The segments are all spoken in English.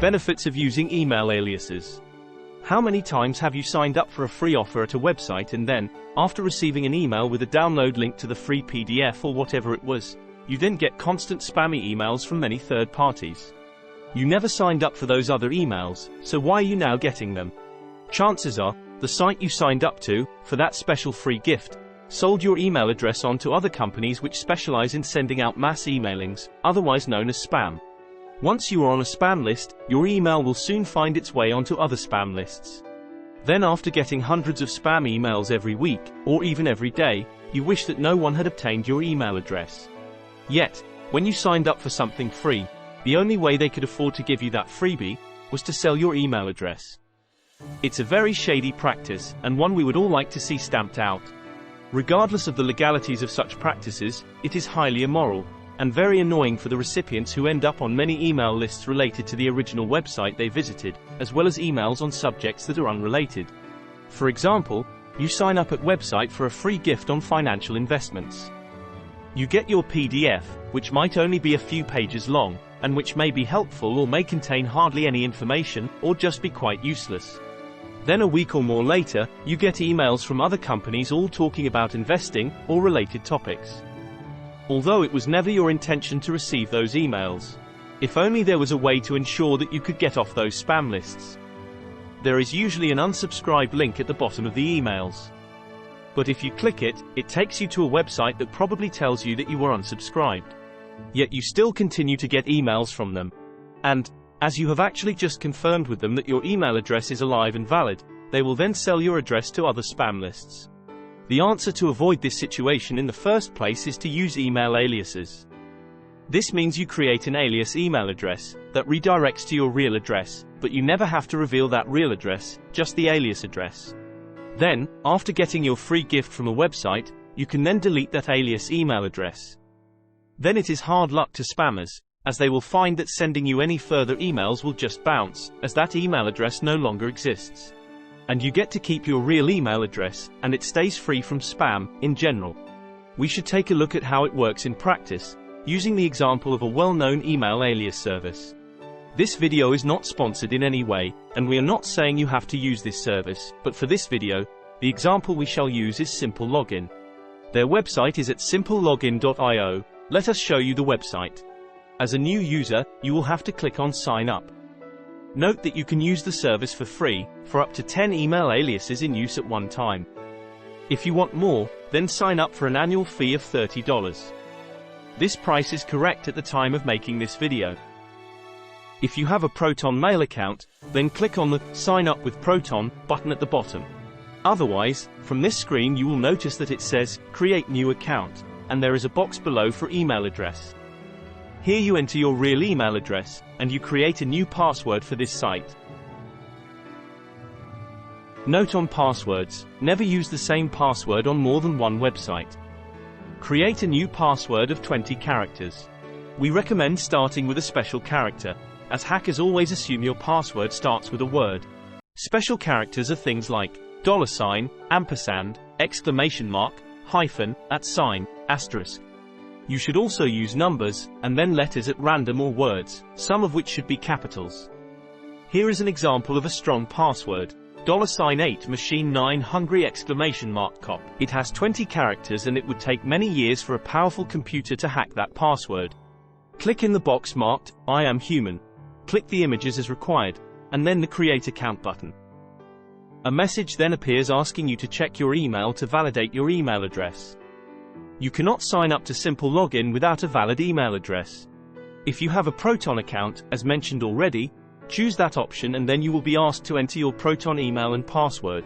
Benefits of using email aliases. How many times have you signed up for a free offer at a website and then, after receiving an email with a download link to the free PDF or whatever it was, you then get constant spammy emails from many third parties? You never signed up for those other emails, so why are you now getting them? Chances are, the site you signed up to, for that special free gift, sold your email address on to other companies which specialize in sending out mass emailings, otherwise known as spam. Once you are on a spam list, your email will soon find its way onto other spam lists. Then after getting hundreds of spam emails every week, or even every day, you wish that no one had obtained your email address. Yet, when you signed up for something free, the only way they could afford to give you that freebie was to sell your email address. It's a very shady practice, and one we would all like to see stamped out. Regardless of the legalities of such practices, it is highly immoral, and very annoying for the recipients who end up on many email lists related to the original website they visited, as well as emails on subjects that are unrelated. For example, you sign up at website for a free gift on financial investments. You get your PDF, which might only be a few pages long, and which may be helpful or may contain hardly any information, or just be quite useless. Then a week or more later, you get emails from other companies all talking about investing, or related topics. Although it was never your intention to receive those emails. If only there was a way to ensure that you could get off those spam lists. There is usually an unsubscribe link at the bottom of the emails. But if you click it, it takes you to a website that probably tells you that you were unsubscribed. Yet you still continue to get emails from them. And, as you have actually just confirmed with them that your email address is alive and valid, they will then sell your address to other spam lists. The answer to avoid this situation in the first place is to use email aliases. This means you create an alias email address that redirects to your real address, but you never have to reveal that real address, just the alias address. Then, after getting your free gift from a website, you can then delete that alias email address. Then it is hard luck to spammers, as they will find that sending you any further emails will just bounce, as that email address no longer exists. And you get to keep your real email address, and it stays free from spam, in general. We should take a look at how it works in practice, using the example of a well-known email alias service. This video is not sponsored in any way, and we are not saying you have to use this service, but for this video, the example we shall use is Simple Login. Their website is at simplelogin.io. Let us show you the website. As a new user, you will have to click on Sign Up. Note that you can use the service for free, for up to 10 email aliases in use at one time. If you want more, then sign up for an annual fee of $30. This price is correct at the time of making this video. If you have a Proton Mail account, then click on the Sign Up with Proton button at the bottom. Otherwise, from this screen you will notice that it says Create New Account, and there is a box below for email address. Here you enter your real email address, and you create a new password for this site. Note on passwords: never use the same password on more than one website. Create a new password of 20 characters. We recommend starting with a special character, as hackers always assume your password starts with a word. Special characters are things like $, ampersand, exclamation mark, hyphen, @sign, asterisk. You should also use numbers, and then letters at random or words, some of which should be capitals. Here is an example of a strong password. $8 machine 9 hungry exclamation mark cop. It has 20 characters and it would take many years for a powerful computer to hack that password. Click in the box marked, I am human. Click the images as required, and then the Create Account button. A message then appears asking you to check your email to validate your email address. You cannot sign up to Simple Login without a valid email address. If you have a Proton account, as mentioned already, choose that option and then you will be asked to enter your Proton email and password.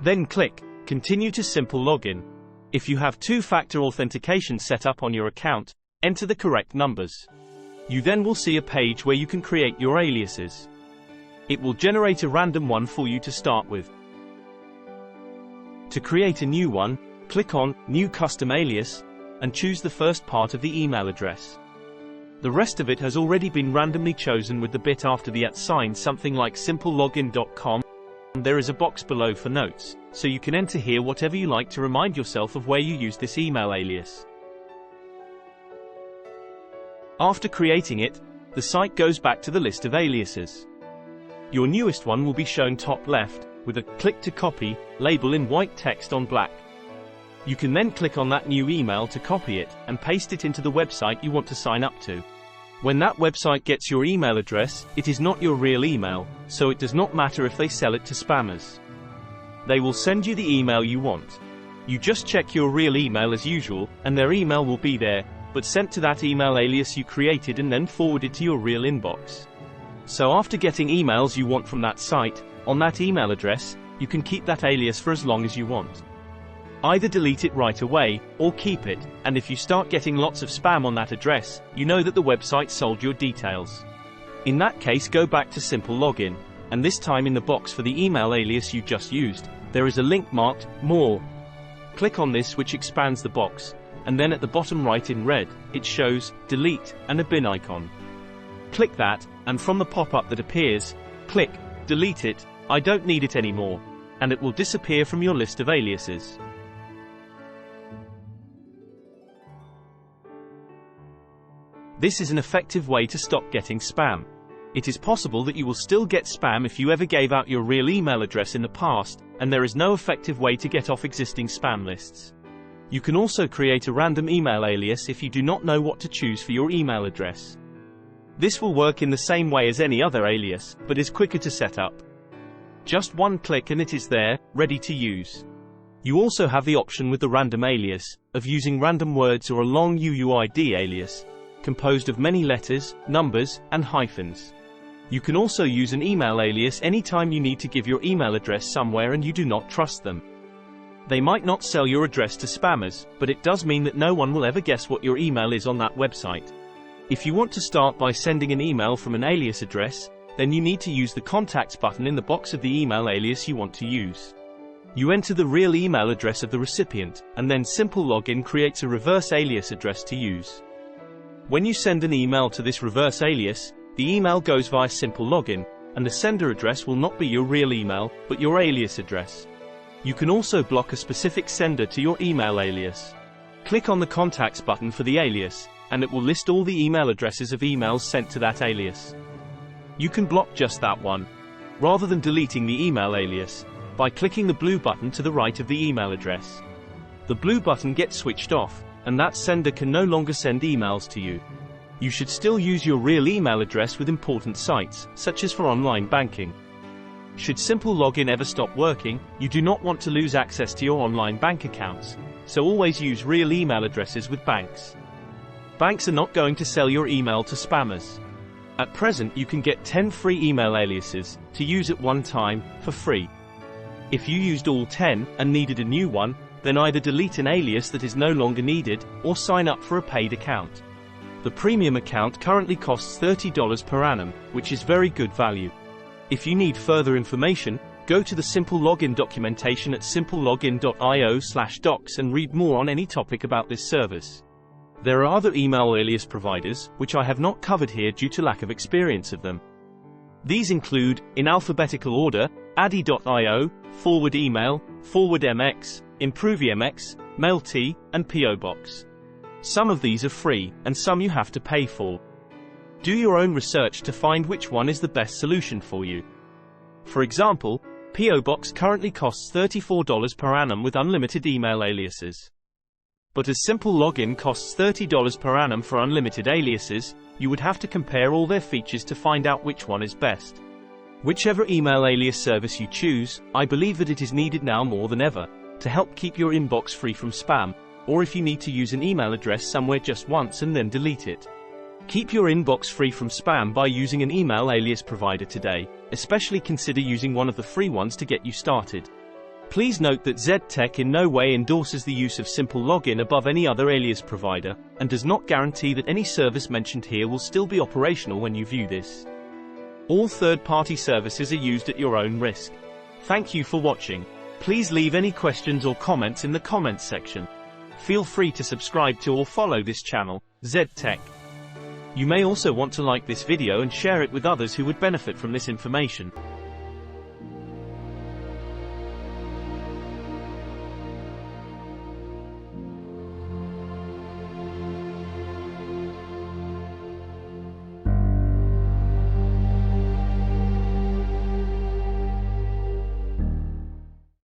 Then click Continue to Simple Login. If you have two-factor authentication set up on your account, enter the correct numbers. You then will see a page where you can create your aliases. It will generate a random one for you to start with. To create a new one, click on New Custom Alias, and choose the first part of the email address. The rest of it has already been randomly chosen with the bit after the @ sign, something like simplelogin.com. There is a box below for notes, so you can enter here whatever you like to remind yourself of where you used this email alias. After creating it, the site goes back to the list of aliases. Your newest one will be shown top left, with a "Click to Copy" label in white text on black. You can then click on that new email to copy it, and paste it into the website you want to sign up to. When that website gets your email address, it is not your real email, so it does not matter if they sell it to spammers. They will send you the email you want. You just check your real email as usual, and their email will be there, but sent to that email alias you created and then forwarded to your real inbox. So after getting emails you want from that site, on that email address, you can keep that alias for as long as you want. Either delete it right away, or keep it, and if you start getting lots of spam on that address, you know that the website sold your details. In that case, go back to Simple Login, and this time in the box for the email alias you just used, there is a link marked More. Click on this, which expands the box, and then at the bottom right in red, it shows Delete and a bin icon. Click that, and from the pop-up that appears, click Delete it, I don't need it anymore, and it will disappear from your list of aliases. This is an effective way to stop getting spam. It is possible that you will still get spam if you ever gave out your real email address in the past, and there is no effective way to get off existing spam lists. You can also create a random email alias if you do not know what to choose for your email address. This will work in the same way as any other alias, but is quicker to set up. Just one click and it is there, ready to use. You also have the option with the random alias, of using random words or a long UUID alias, composed of many letters, numbers, and hyphens. You can also use an email alias anytime you need to give your email address somewhere and you do not trust them. They might not sell your address to spammers, but it does mean that no one will ever guess what your email is on that website. If you want to start by sending an email from an alias address, then you need to use the Contacts button in the box of the email alias you want to use. You enter the real email address of the recipient, and then Simple Login creates a reverse alias address to use. When you send an email to this reverse alias, the email goes via Simple Login, and the sender address will not be your real email, but your alias address. You can also block a specific sender to your email alias. Click on the Contacts button for the alias, and it will list all the email addresses of emails sent to that alias. You can block just that one, rather than deleting the email alias, by clicking the blue button to the right of the email address. The blue button gets switched off, and that sender can no longer send emails to you. You should still use your real email address with important sites, such as for online banking. Should Simple Login ever stop working, you do not want to lose access to your online bank accounts, so always use real email addresses with banks. Banks are not going to sell your email to spammers. At present you can get 10 free email aliases, to use at one time, for free. If you used all 10, and needed a new one, then either delete an alias that is no longer needed, or sign up for a paid account. The premium account currently costs $30 per annum, which is very good value. If you need further information, go to the Simple Login documentation at simpleLogin.io/docs and read more on any topic about this service. There are other email alias providers, which I have not covered here due to lack of experience of them. These include, in alphabetical order, Addy.io, Forward Email, Forward MX, ImproveMX, MailT, and PO Box. Some of these are free, and some you have to pay for. Do your own research to find which one is the best solution for you. For example, PO Box currently costs $34 per annum with unlimited email aliases. But as Simple Login costs $30 per annum for unlimited aliases, you would have to compare all their features to find out which one is best. Whichever email alias service you choose, I believe that it is needed now more than ever, to help keep your inbox free from spam, or if you need to use an email address somewhere just once and then delete it. Keep your inbox free from spam by using an email alias provider today, especially consider using one of the free ones to get you started. Please note that ZTek in no way endorses the use of Simple Login above any other alias provider, and does not guarantee that any service mentioned here will still be operational when you view this. All third-party services are used at your own risk. Thank you for watching. Please leave any questions or comments in the comments section. Feel free to subscribe to or follow this channel, ZTek. You may also want to like this video and share it with others who would benefit from this information.